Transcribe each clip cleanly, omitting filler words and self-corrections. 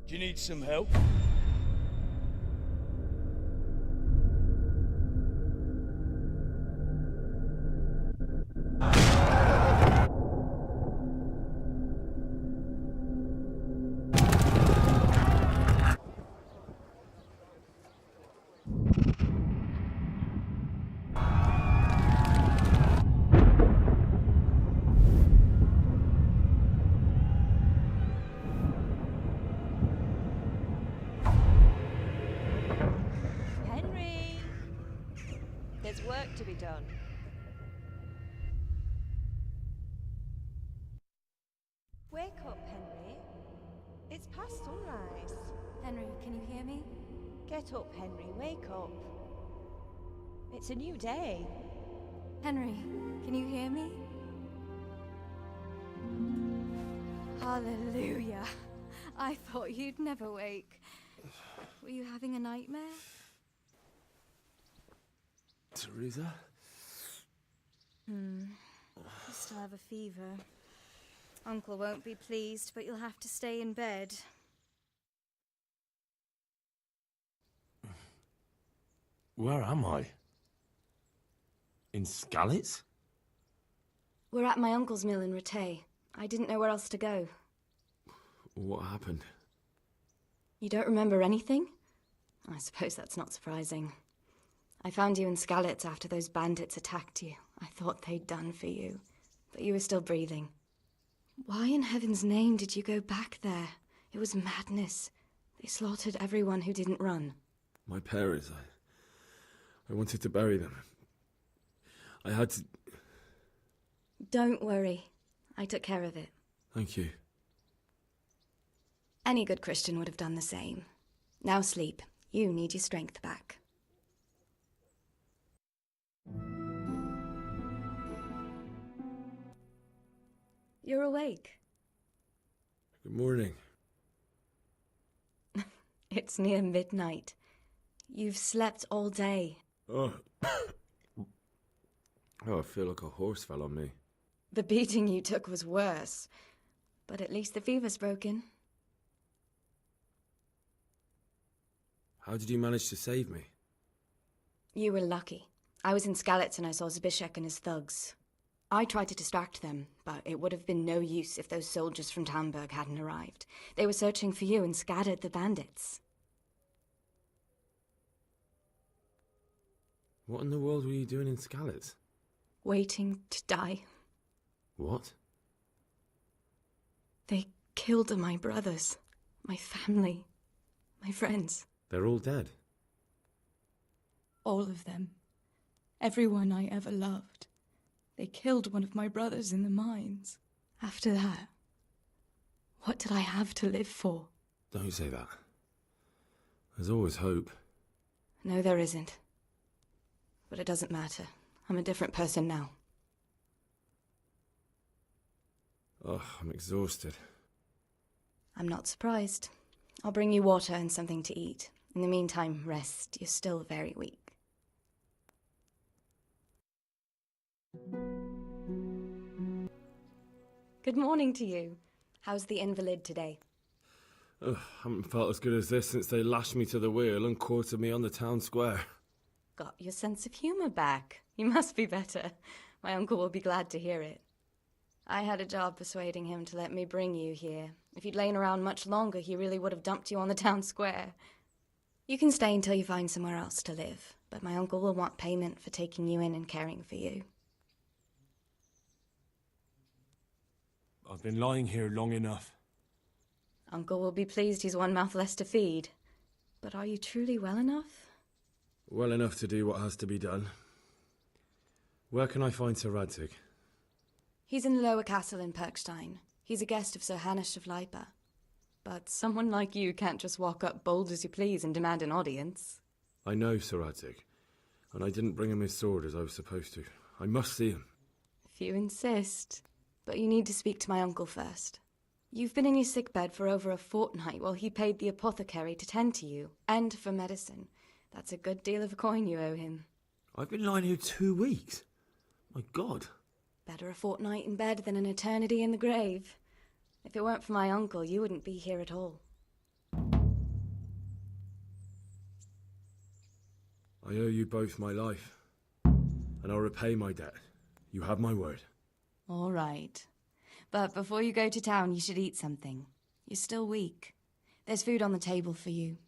Do you need some help? There's work to be done. Wake up, Henry. It's past sunrise. Henry, can you hear me? Get up, Henry. Wake up. It's a new day. Henry, can you hear me? Hallelujah. I thought you'd never wake. Were you having a nightmare? Teresa? You still have a fever. Uncle won't be pleased, but you'll have to stay in bed. Where am I? In Skalitz? We're at my uncle's mill in Rattay. I didn't know where else to go. What happened? You don't remember anything? I suppose that's not surprising. I found you in Skalitz after those bandits attacked you. I thought they'd done for you, but you were still breathing. Why in heaven's name did you go back there? It was madness. They slaughtered everyone who didn't run. My parents, I wanted to bury them. I had to... Don't worry. I took care of it. Thank you. Any good Christian would have done the same. Now sleep. You need your strength back. You're awake. Good morning. It's near midnight. You've slept all day. Oh. I feel like a horse fell on me. The beating you took was worse. But at least the fever's broken. How did you manage to save me? You were lucky. I was in Skalitz and I saw Zbyszek and his thugs. I tried to distract them, but it would have been no use if those soldiers from Tamburg hadn't arrived. They were searching for you and scattered the bandits. What in the world were you doing in Skalitz? Waiting to die. What? They killed my brothers, my family, my friends. They're all dead. All of them. Everyone I ever loved. They killed one of my brothers in the mines. After that, what did I have to live for? Don't say that. There's always hope. No, there isn't. But it doesn't matter. I'm a different person now. Oh, I'm exhausted. I'm not surprised. I'll bring you water and something to eat. In the meantime, rest. You're still very weak. Good morning to you. How's the invalid today? Ugh, haven't felt as good as this since they lashed me to the wheel and quartered me on the town square. Got your sense of humour back. You must be better. My uncle will be glad to hear it. I had a job persuading him to let me bring you here. If you'd lain around much longer, he really would have dumped you on the town square. You can stay until you find somewhere else to live, but my uncle will want payment for taking you in and caring for you. I've been lying here long enough. Uncle will be pleased he's one mouth less to feed. But are you truly well enough? Well enough to do what has to be done. Where can I find Sir Radzig? He's in the lower castle in Perkstein. He's a guest of Sir Hanush of Leipa. But someone like you can't just walk up bold as you please and demand an audience. I know Sir Radzig, and I didn't bring him his sword as I was supposed to. I must see him. If you insist. But you need to speak to my uncle first. You've been in your sickbed for over a fortnight while he paid the apothecary to tend to you, and for medicine. That's a good deal of coin you owe him. I've been lying here 2 weeks. My God. Better a fortnight in bed than an eternity in the grave. If it weren't for my uncle, you wouldn't be here at all. I owe you both my life, and I'll repay my debt. You have my word. All right. But before you go to town, you should eat something. You're still weak. There's food on the table for you.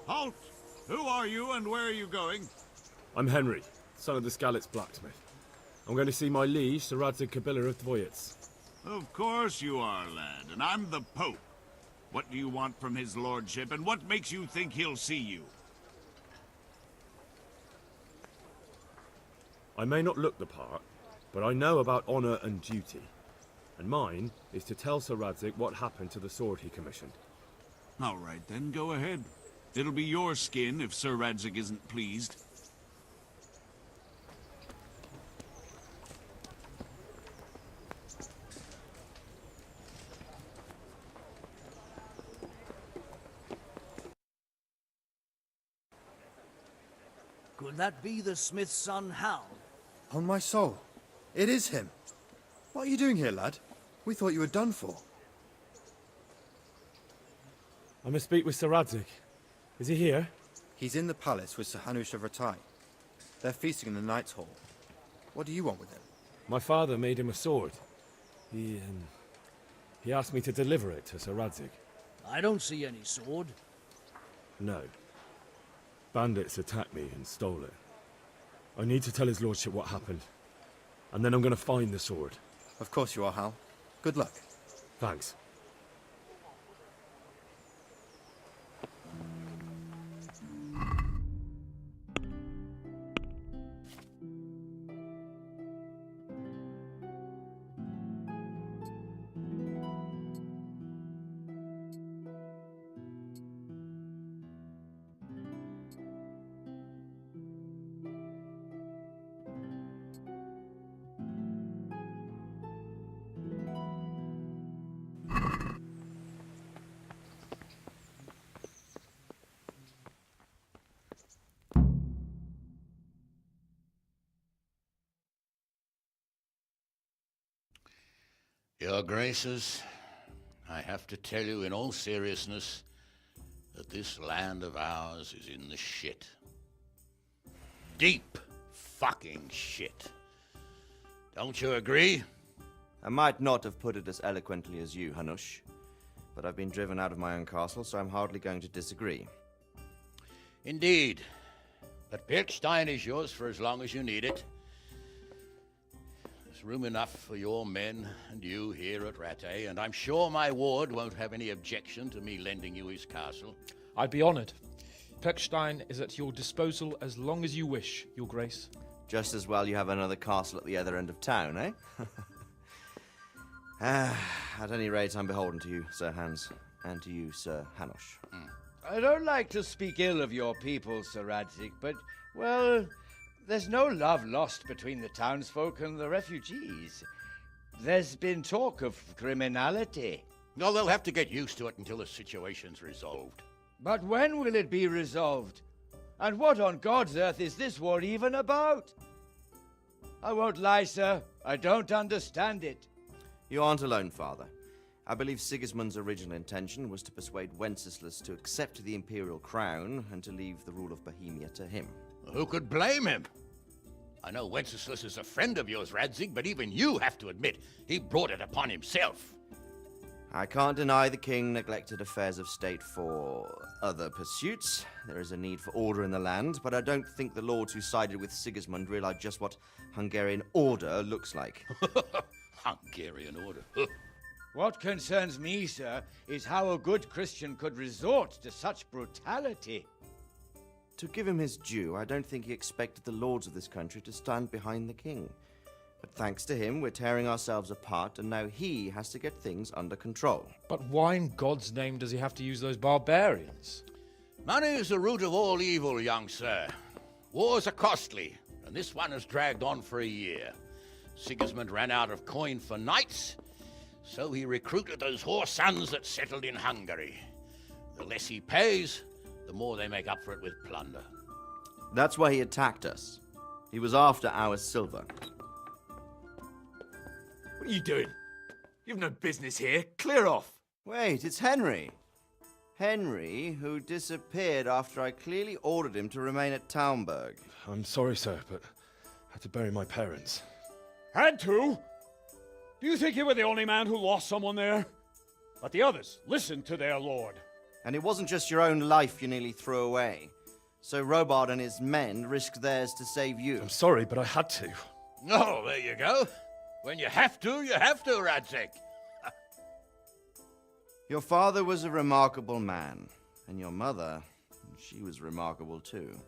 Halt! Who are you and where are you going? I'm Henry, son of the Skalitz blacksmith. I'm going to see my liege, Sir Radzig Kabila of Dvoyets. Of course you are, lad, and I'm the Pope. What do you want from his lordship, and what makes you think he'll see you? I may not look the part, but I know about honour and duty. And mine is to tell Sir Radzig what happened to the sword he commissioned. All right, then, go ahead. It'll be your skin if Sir Radzig isn't pleased. Could that be the smith's son, Hal? On my soul, it is him. What are you doing here, lad? We thought you were done for. I must speak with Sir Radzig. Is he here? He's in the palace with Sir Hanush of Rattay. They're feasting in the Knight's Hall. What do you want with him? My father made him a sword. He asked me to deliver it to Sir Radzig. I don't see any sword. No. Bandits attacked me and stole it. I need to tell his lordship what happened. And then I'm going to find the sword. Of course you are, Hal. Good luck. Thanks. Your Graces, I have to tell you in all seriousness that this land of ours is in the shit. Deep fucking shit. Don't you agree? I might not have put it as eloquently as you, Hanush, but I've been driven out of my own castle, so I'm hardly going to disagree. Indeed. But Pirkstein is yours for as long as you need it. There's room enough for your men and you here at Rattay, and I'm sure my ward won't have any objection to me lending you his castle. I'd be honored. Pirkstein is at your disposal as long as you wish, Your Grace. Just as well you have another castle at the other end of town, eh? At any rate, I'm beholden to you, Sir Hans, and to you, Sir Hanush. I don't like to speak ill of your people, Sir Radzig, but, well, there's no love lost between the townsfolk and the refugees. There's been talk of criminality. No, they'll have to get used to it until the situation's resolved. But when will it be resolved? And what on God's earth is this war even about? I won't lie, sir. I don't understand it. You aren't alone, Father. I believe Sigismund's original intention was to persuade Wenceslas to accept the imperial crown and to leave the rule of Bohemia to him. Who could blame him? I know Wenceslas is a friend of yours, Radzig, but even you have to admit he brought it upon himself. I can't deny the king neglected affairs of state for other pursuits. There is a need for order in the land, but I don't think the lords who sided with Sigismund realized just what Hungarian order looks like. Hungarian order. What concerns me, sir, is how a good Christian could resort to such brutality. To give him his due, I don't think he expected the lords of this country to stand behind the king. But thanks to him, we're tearing ourselves apart, and now he has to get things under control. But why in God's name does he have to use those barbarians? Money is the root of all evil, young sir. Wars are costly, and this one has dragged on for a year. Sigismund ran out of coin for knights, so he recruited those whore sons that settled in Hungary. The less he pays, the more they make up for it with plunder. That's why he attacked us. He was after our silver. What are you doing? You've no business here. Clear off. Wait, it's Henry. Henry, who disappeared after I clearly ordered him to remain at Taunberg. I'm sorry, sir, but I had to bury my parents. Had to? Do you think you were the only man who lost someone there? But the others listened to their lord. And it wasn't just your own life you nearly threw away. So Robard and his men risked theirs to save you. I'm sorry, but I had to. Oh, there you go. When you have to, Radzig. Your father was a remarkable man, and your mother, she was remarkable too.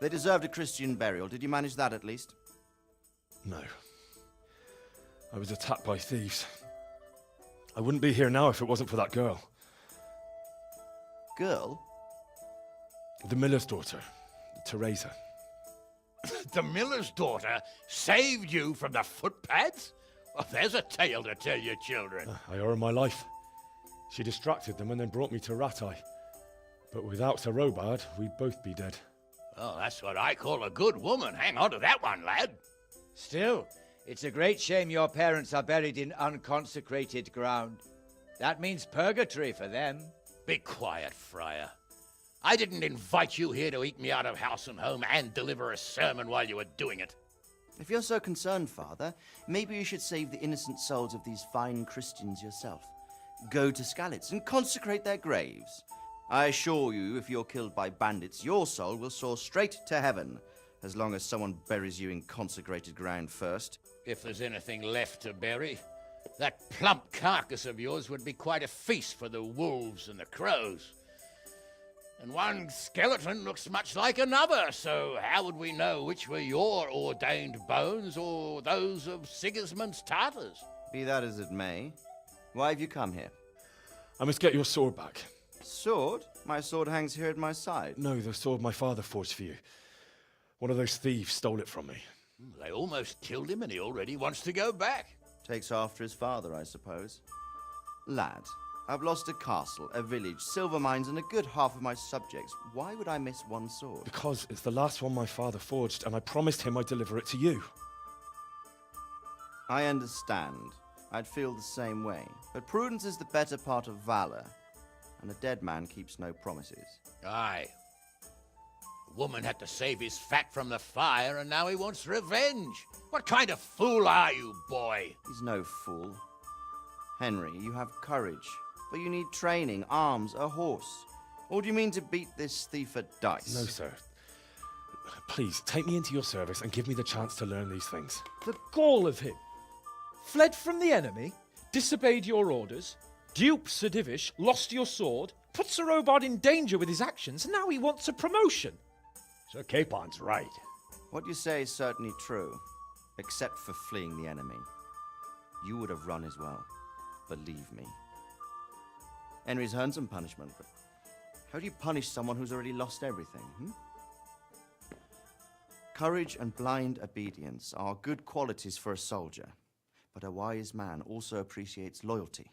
They deserved a Christian burial. Did you manage that at least? No. I was attacked by thieves. I wouldn't be here now if it wasn't for that girl. Girl? The miller's daughter, Teresa. The miller's daughter saved you from the footpads? Well, there's a tale to tell your children. I owe her my life. She distracted them and then brought me to Rattay. But without Sir Robard, we'd both be dead. Oh, that's what I call a good woman. Hang on to that one, lad. Still, it's a great shame your parents are buried in unconsecrated ground. That means purgatory for them. Be quiet, friar. I didn't invite you here to eat me out of house and home and deliver a sermon while you were doing it. If you're so concerned, Father, maybe you should save the innocent souls of these fine Christians yourself. Go to Skalitz and consecrate their graves. I assure you, if you're killed by bandits, your soul will soar straight to heaven, as long as someone buries you in consecrated ground first. If there's anything left to bury, that plump carcass of yours would be quite a feast for the wolves and the crows. And one skeleton looks much like another, so how would we know which were your ordained bones or those of Sigismund's Tartars? Be that as it may, why have you come here? I must get your sword back. Sword? My sword hangs here at my side. No, the sword my father forged for you. One of those thieves stole it from me. They almost killed him and he already wants to go back. Takes after his father, I suppose. Lad, I've lost a castle, a village, silver mines, and a good half of my subjects. Why would I miss one sword? Because it's the last one my father forged, and I promised him I'd deliver it to you. I understand. I'd feel the same way. But prudence is the better part of valor, and a dead man keeps no promises. Aye. The woman had to save his fat from the fire, and now he wants revenge. What kind of fool are you, boy? He's no fool. Henry, you have courage, but you need training, arms, a horse. Or do you mean to beat this thief at dice? No, sir. Please, take me into your service and give me the chance to learn these things. The gall of him. Fled from the enemy, disobeyed your orders, duped Sir Divish, lost your sword, put Sir Robard in danger with his actions, and now he wants a promotion. Sir Capon's right. What you say is certainly true, except for fleeing the enemy. You would have run as well, believe me. Henry's earned some punishment, but how do you punish someone who's already lost everything, Courage and blind obedience are good qualities for a soldier, but a wise man also appreciates loyalty,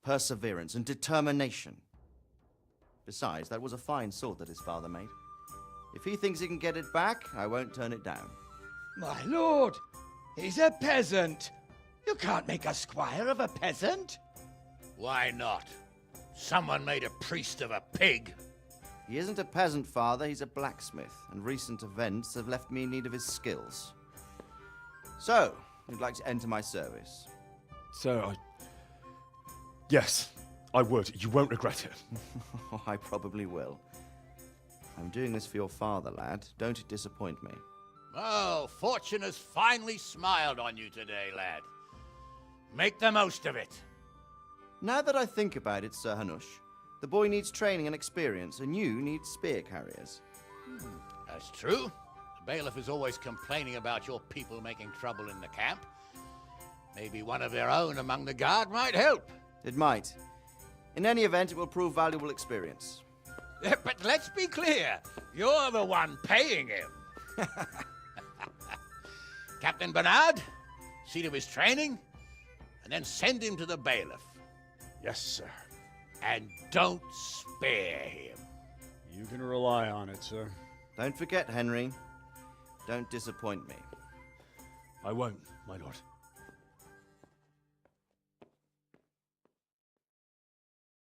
perseverance, and determination. Besides, that was a fine sword that his father made. If he thinks he can get it back, I won't turn it down. My lord, he's a peasant. You can't make a squire of a peasant. Why not? Someone made a priest of a pig. He isn't a peasant, father, he's a blacksmith, and recent events have left me in need of his skills. So, you'd like to enter my service? Sir, Yes, I would. You won't regret it. Oh, I probably will. I'm doing this for your father, lad. Don't it disappoint me. Oh, fortune has finally smiled on you today, lad. Make the most of it. Now that I think about it, Sir Hanush, the boy needs training and experience, and you need spear carriers. That's true. The bailiff is always complaining about your people making trouble in the camp. Maybe one of their own among the guard might help. It might. In any event, it will prove valuable experience. But let's be clear, you're the one paying him. Captain Bernard, see to his training, and then send him to the bailiff. Yes, sir. And don't spare him. You can rely on it, sir. Don't forget, Henry. Don't disappoint me. I won't, my lord.